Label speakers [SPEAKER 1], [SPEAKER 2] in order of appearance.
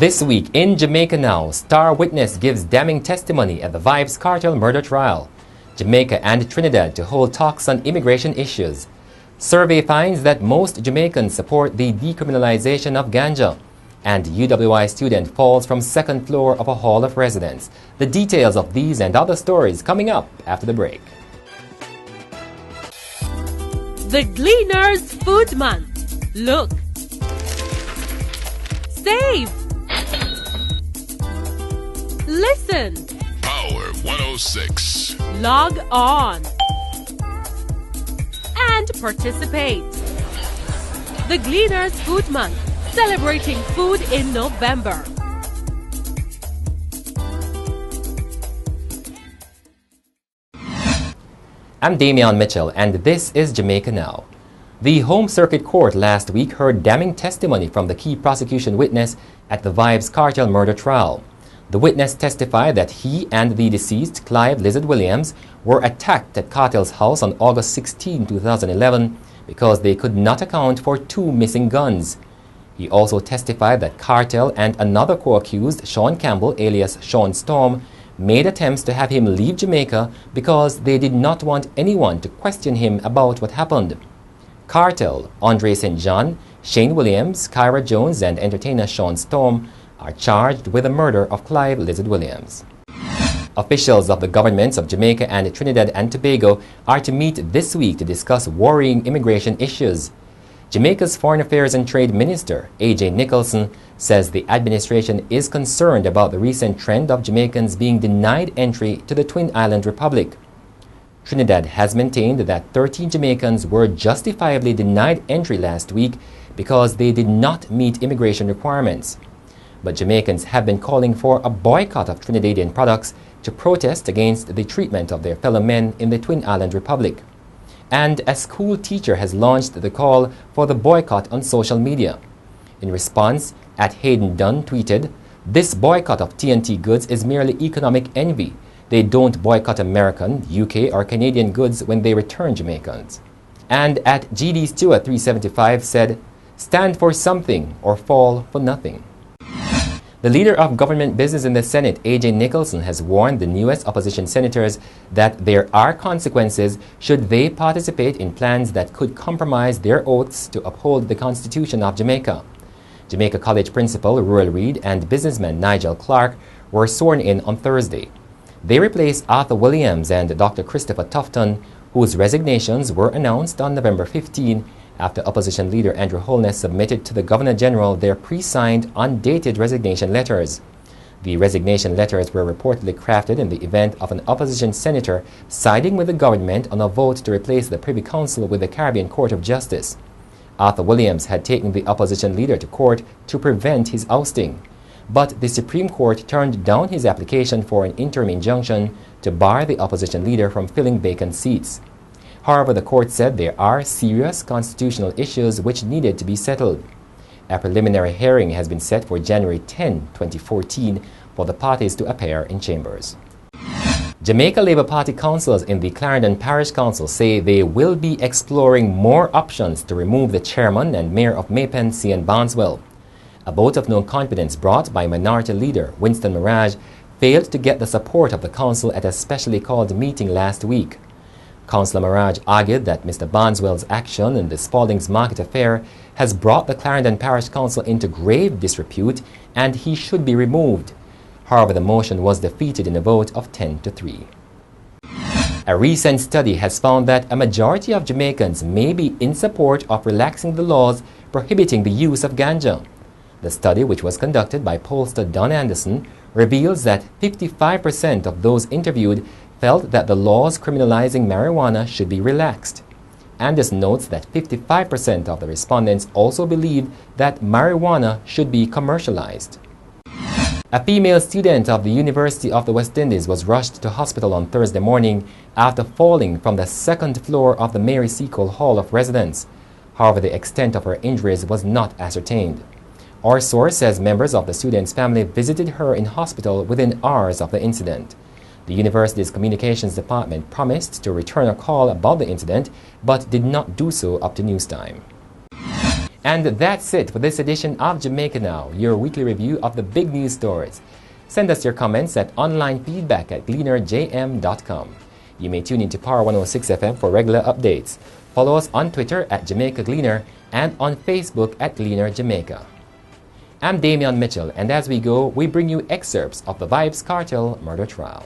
[SPEAKER 1] This week in Jamaica Now, star witness gives damning testimony at the Vybz Kartel murder trial. Jamaica and Trinidad to hold talks on immigration issues. Survey finds that most Jamaicans support the decriminalization of ganja. And UWI student falls from second floor of a hall of residence. The details of these and other stories coming up after the break.
[SPEAKER 2] The Gleaners Food Month. Look. Save. Listen.
[SPEAKER 3] Power 106.
[SPEAKER 2] Log on. And participate. The Gleaners Food Month, celebrating food in November.
[SPEAKER 1] I'm Damian Mitchell, and this is Jamaica Now. The Home Circuit Court last week heard damning testimony from the key prosecution witness at the Vybz Kartel murder trial. The witness testified that he and the deceased, Clive Lizard Williams, were attacked at Kartel's house on August 16, 2011 because they could not account for 2 missing guns. He also testified that Kartel and another co-accused, Sean Campbell, alias Sean Storm, made attempts to have him leave Jamaica because they did not want anyone to question him about what happened. Kartel, Andre St. John, Shane Williams, Kyra Jones, and entertainer Sean Storm are charged with the murder of Clive Lizard Williams. Officials of the governments of Jamaica and Trinidad and Tobago are to meet this week to discuss worrying immigration issues. Jamaica's Foreign Affairs and Trade Minister, A.J. Nicholson, says the administration is concerned about the recent trend of Jamaicans being denied entry to the Twin Island Republic. Trinidad has maintained that 13 Jamaicans were justifiably denied entry last week because they did not meet immigration requirements. But Jamaicans have been calling for a boycott of Trinidadian products to protest against the treatment of their fellow men in the Twin Island Republic. And a school teacher has launched the call for the boycott on social media. In response, @Hayden Dunn tweeted, "This boycott of TNT goods is merely economic envy. They don't boycott American, UK, or Canadian goods when they return Jamaicans." And @GD Stewart 375 said, "Stand for something or fall for nothing." The leader of government business in the Senate, A.J. Nicholson, has warned the newest opposition senators that there are consequences should they participate in plans that could compromise their oaths to uphold the Constitution of Jamaica. Jamaica College principal Ruel Reid and businessman Nigel Clark were sworn in on Thursday. They replaced Arthur Williams and Dr. Christopher Tufton, whose resignations were announced on November 15 after opposition leader Andrew Holness submitted to the Governor-General their pre-signed, undated resignation letters. The resignation letters were reportedly crafted in the event of an opposition senator siding with the government on a vote to replace the Privy Council with the Caribbean Court of Justice. Arthur Williams had taken the opposition leader to court to prevent his ousting, but the Supreme Court turned down his application for an interim injunction to bar the opposition leader from filling vacant seats. However, the court said there are serious constitutional issues which needed to be settled. A preliminary hearing has been set for January 10, 2014 for the parties to appear in chambers. Jamaica Labour Party councillors in the Clarendon Parish Council say they will be exploring more options to remove the chairman and mayor of Maypen, C.N. Barneswell. A vote of no confidence brought by Minority Leader Winston Mirage failed to get the support of the council at a specially called meeting last week. Councillor Mirage argued that Mr. Barneswell's action in the Spalding's Market affair has brought the Clarendon Parish Council into grave disrepute and he should be removed. However, the motion was defeated in a vote of 10-3. A recent study has found that a majority of Jamaicans may be in support of relaxing the laws prohibiting the use of ganja. The study, which was conducted by pollster Don Anderson, reveals that 55% of those interviewed felt that the laws criminalizing marijuana should be relaxed. Anderson notes that 55% of the respondents also believed that marijuana should be commercialized. A female student of the University of the West Indies was rushed to hospital on Thursday morning after falling from the second floor of the Mary Seacole Hall of Residence. However, the extent of her injuries was not ascertained. Our source says members of the student's family visited her in hospital within hours of the incident. The university's communications department promised to return a call about the incident, but did not do so up to news time. And that's it for this edition of Jamaica Now, your weekly review of the big news stories. Send us your comments at onlinefeedback@gleanerjm.com. You may tune into Power 106 FM for regular updates. Follow us on Twitter at Jamaica Gleaner and on Facebook at Gleaner Jamaica. I'm Damian Mitchell, and as we go, we bring you excerpts of the Vybz Kartel murder trial.